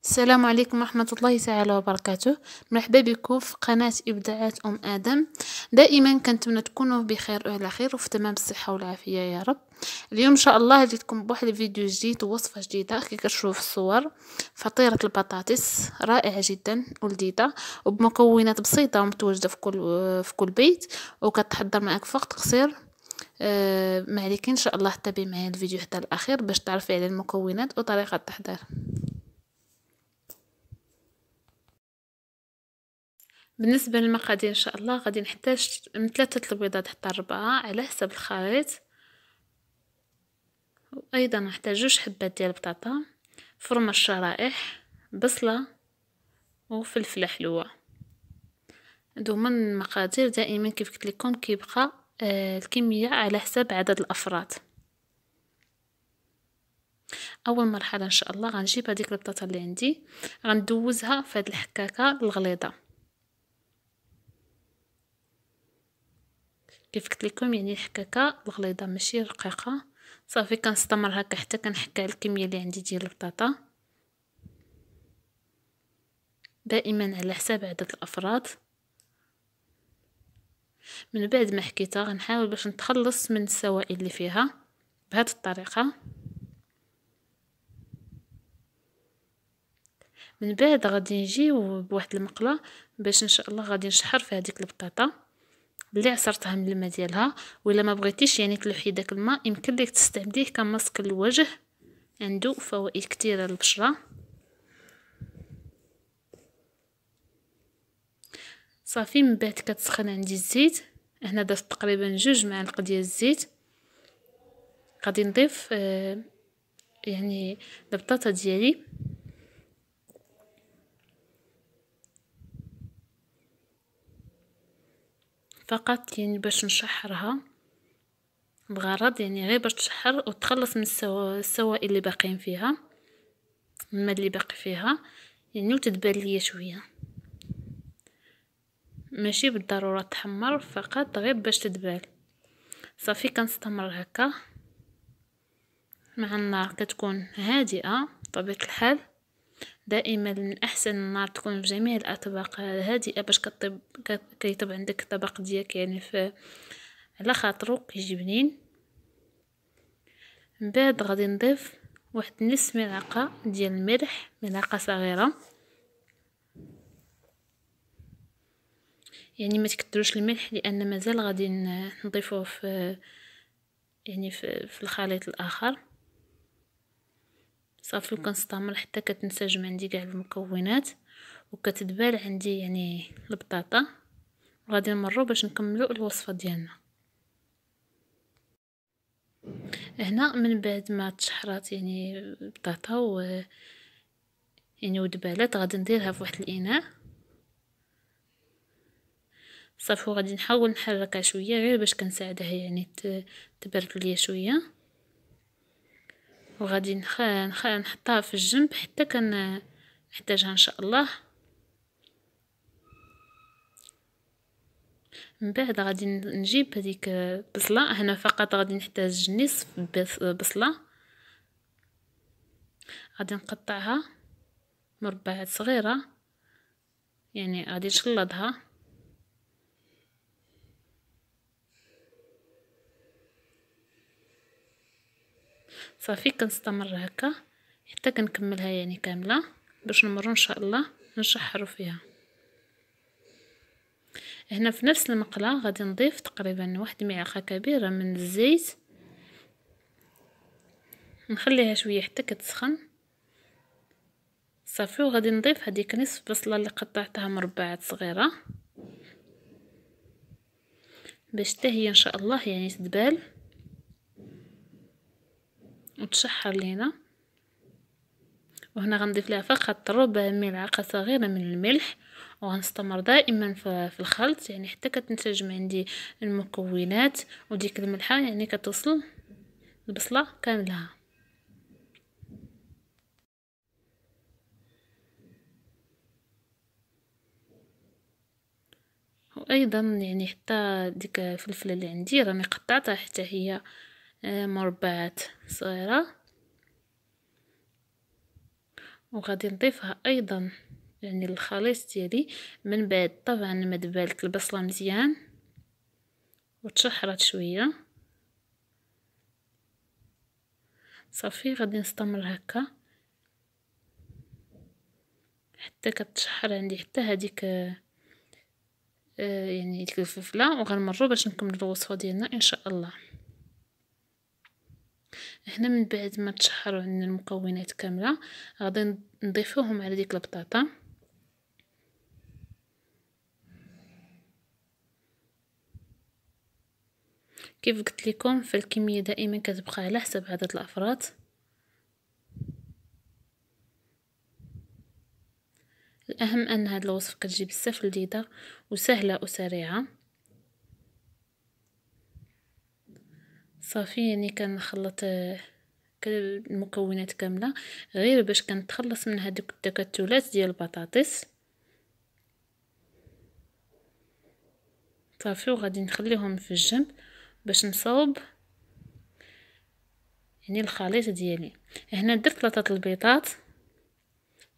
السلام عليكم ورحمة الله تعالى وبركاته. مرحبا بكم في قناة إبداعات آدم. دائما كنتمنى تكونوا بخير وعلى خير وفي تمام الصحة والعافية يا رب. اليوم إن شاء الله جيتكم بواحد الفيديو جديد ووصفة جديدة. كي كتشوفوا في الصور فطيرة البطاطس رائعة جدا ولذيذة وبمكونات بسيطة ومتواجدة في كل بيت، وكتحضر معك في وقت قصير. ما عليك ان شاء الله تتابعي معايا الفيديو حتى الاخير باش تعرفي على المكونات وطريقة التحضير. بالنسبة للمقادير إن شاء الله غادي نحتاج من 3 البيضات حتى 4 على حسب الخليط، وأيضا نحتاج 2 حبات ديال البطاطا، فرمة الشرائح، بصلة وفلفلة حلوة. هادو من المقادير. دائما كيف قلت لكم كيبقى الكمية على حسب عدد الأفراد. اول مرحله ان شاء الله غنجيب هذيك البطاطا اللي عندي غندوزها في هذه الحكاكه الغليظه كيف قلت لكم، يعني الحكاكه الغليظه ماشي رقيقه. صافي كنستمر هكا حتى كنحكى الكميه اللي عندي ديال البطاطا، دائما على حساب عدد الافراد. من بعد ما حكيتها غنحاول باش نتخلص من السوائل اللي فيها بهذه الطريقه. من بعد غادي نجي بواحد المقله باش ان شاء الله غادي نشحر في هذيك البطاطا اللي عصرتها من الماء ديالها. ولا ما بغيتيش يعني تلوحي داك الماء يمكن لك تستعمليه كماسك للوجه، عنده فوائد كثيره للبشره. صافي من بعد كتسخن عندي الزيت. هنا درت تقريبا 2 معالق ديال الزيت. غادي نضيف يعني البطاطا ديالي، فقط يعني باش نشحرها بغرض يعني غير باش تشحر وتخلص من السوائل اللي باقيين فيها، الماء اللي باقي فيها يعني، وتدبل ليا شويه، ماشي بالضروره تحمر، فقط غير باش تدبل. صافي كنستمر هكا مع النار كتكون هادئه بطبيعه الحال. دائما من احسن النار تكون في جميع الاطباق هادئه باش كيطيب عندك الطبق ديالك يعني في على خاطرو كيجي بنين. من بعد غادي نضيف واحد نصف ملعقه ديال الملح، ملعقه صغيره، يعني ما تكثروش الملح لان مازال غادي نضيفوه في يعني في الخليط الاخر. صافي كنستمر حتى كتنسجم عندي كاع المكونات وكتدبال عندي يعني البطاطا. غادي نمروا باش نكملوا الوصفه ديالنا. هنا من بعد ما تشحرات يعني البطاطا يعني ودبالات غادي نديرها في واحد الاناء. صافي غادي نحاول نحركها شويه غير باش كنساعدها يعني تبرد ليا شويه، وغادي نحطها في الجنب حتى نحتاجها ان شاء الله. من بعد غادي نجيب هذيك البصله. هنا فقط غادي نحتاج نصف بصله، غادي نقطعها مربعات صغيره، يعني غادي نشلضها. صافي كنستمر هكا حتى كنكملها يعني كامله باش نمروا ان شاء الله نشحروا فيها. هنا في نفس المقله غادي نضيف تقريبا واحد ملعقه كبيره من الزيت، نخليها شويه حتى كتسخن. صافي وغادي نضيف هذيك نصف بصله اللي قطعتها مربعات صغيره باش حتى هي ان شاء الله يعني تدبال وتشحر لينا. وهنا غنضيف لها فقط ربع ملعقه صغيره من الملح، وغنستمر دائما في الخلط يعني حتى كتنسجم عندي المكونات وديك الملحه يعني كتوصل البصله كاملها. وايضا يعني حتى ديك الفلفله اللي عندي راني قطعتها حتى هي مربعات صغيره، وغادي نضيفها ايضا يعني الخليط ديالي. من بعد طبعا ما دبالت البصله مزيان وتشحرات شويه، صافي غادي نستمر هكا حتى كتشحر عندي حتى هذيك يعني ديك الفلفله، وغنمروا باش نكملوا الوصفه ديالنا ان شاء الله. هنا من بعد ما تشحروا عندنا المكونات كامله غادي نضيفوهم على ديك البطاطا. كيف قلت لكم فالكميه دائما كتبقى على حسب عدد الافراد. الاهم ان هاد الوصفه كتجي بزاف لذيذه وسهله وسريعه. صافي يعني كنخلط المكونات كامله غير باش كنتخلص من هذوك التكتلات ديال البطاطس. صافي وغادي نخليهم في الجنب باش نصاوب يعني الخليط ديالي. هنا درت 3 البيضات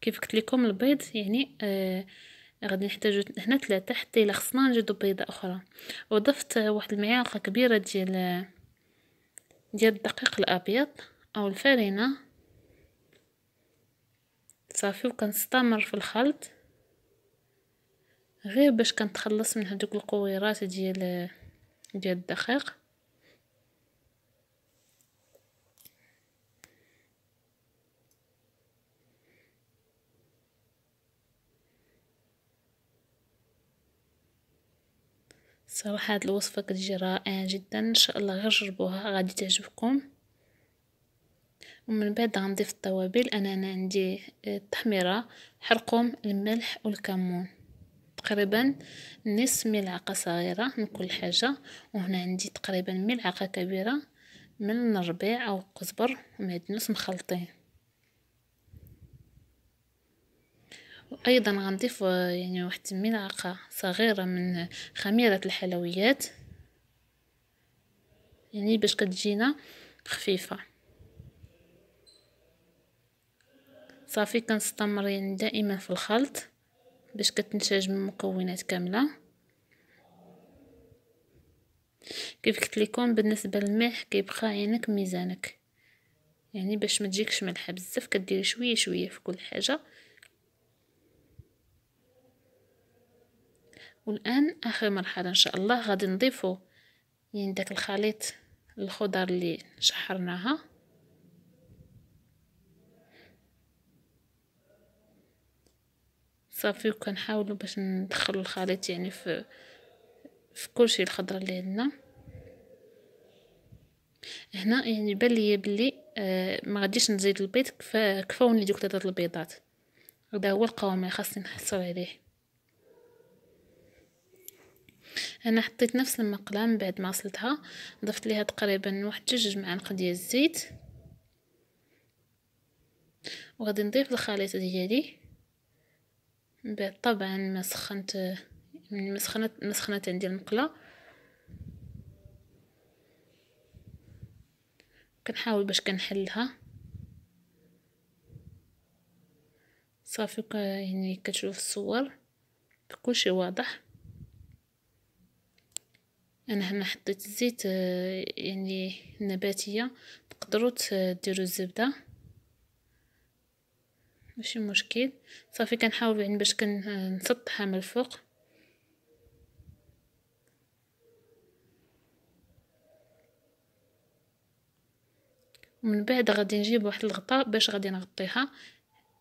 كيف قلت لكم. البيض يعني غادي نحتاجو هنا 3 حتى الا خصنا نزيدو بيضه اخرى. وضفت واحد المعلقه كبيره ديال الدقيق الابيض او الفرينه. صافي وكنستمر في الخلط غير باش كنتخلص من هذوك القويرات ديال الدقيق. صراحه هاد الوصفه كتجي رائعه جدا، ان شاء الله غير جربوها غادي تعجبكم. ومن بعد غنضيف التوابل. انا عندي التحميره، الحرقوم، الملح والكمون، تقريبا نصف ملعقه صغيره من كل حاجه. وهنا عندي تقريبا ملعقه كبيره من الربيع او القزبر ومعدنوس مخلطين. وايضا غنضيف يعني واحد ملعقه صغيره من خميره الحلويات يعني باش كتجينا خفيفه. صافي كنستمر يعني دائما في الخلط باش كتنسجم المكونات كامله. كيف قلت لكم بالنسبه للملح كيبقى عينك ميزانك، يعني باش ما تجيكش ملحه بزاف كديري شويه شويه في كل حاجه. والان اخر مرحله ان شاء الله غادي نضيفو يعني داك الخليط الخضر اللي شحرناها. صافي وكنحاولوا باش ندخلوا الخليط يعني في كلشي الخضره اللي عندنا. هنا يعني بان ليا بلي ما غاديش نزيد البيض، كفاوني دوك 3 البيضات. هذا هو القوام اللي خاصني نحصل عليه. انا حطيت نفس المقله من بعد ما غسلتها، ضفت ليها تقريبا واحد 2 معالق ديال الزيت. وغادي نضيف الخليط ديالي. من بعد طبعا ما سخنت من سخنت عندي المقله. كنحاول باش كنحلها. صافي يعني كتشوف الصور كلشي واضح. انا هنا حطيت الزيت يعني نباتيه، تقدروا ديروا الزبده ماشي مشكل. صافي كنحاول يعني باش كنسطحها من الفوق. ومن بعد غادي نجيب واحد الغطاء باش غادي نغطيها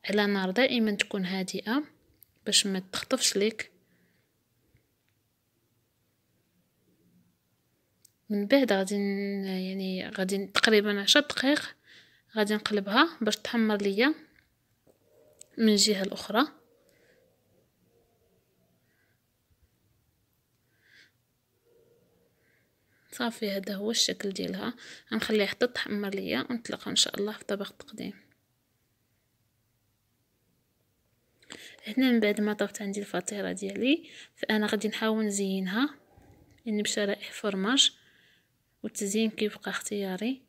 على نار دائما تكون هادئه باش ما تخطفش ليك. من بعد غادي يعني غادي تقريبا 10 دقائق غادي نقلبها باش تحمر ليا من الجهه الاخرى. صافي هذا هو الشكل ديالها. غنخليها حتى تحمر ليا ونتلاقاو ان شاء الله في طبق التقديم. هنا من بعد ما طبت عندي الفطيره ديالي فانا غادي نحاول نزينها يعني بشرائح فرماج، والتزيين كيبقى اختياري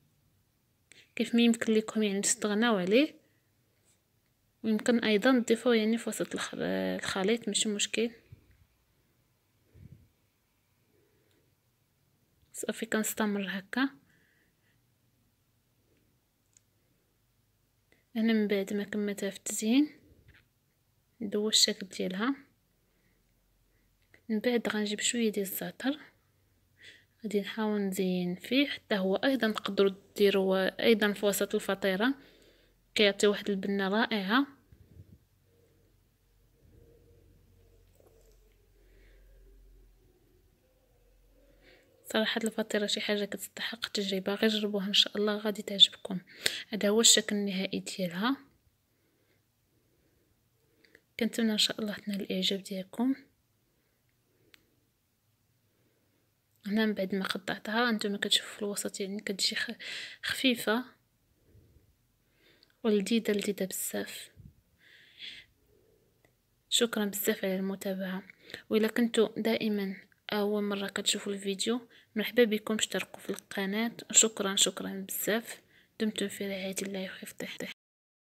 كيف ما يمكن لكم يعني تستغناو عليه. ويمكن ايضا تضيفوه يعني في وسط الخليط، ماشي مشكل. صافي كنستمر هكا. انا من بعد ما كملتها في التزيين ندوز الشكل ديالها. من بعد غنجيب شويه ديال الزعتر، غادي نحاول نزين فيه حتى هو ايضا تقدروا ديروه ايضا في وسط الفطيره، كيعطي واحد البنه رائعه. صراحه الفطيره شي حاجه كتستحق التجربه، غير جربوها ان شاء الله غادي تعجبكم. هذا هو الشكل النهائي ديالها. كنتمنى ان شاء الله تنال الاعجاب ديالكم. هنا من بعد ما قطعتها انتم كتشوفوا في الوسط يعني كتجي خفيفه ولذيذه لذيذه بزاف. شكرا بزاف على المتابعه، وإلا كنتو دائما اول مره كتشوفوا الفيديو مرحبا بكم، اشتركوا في القناه. شكرا بزاف. دمتم في رعايه الله وحفظه.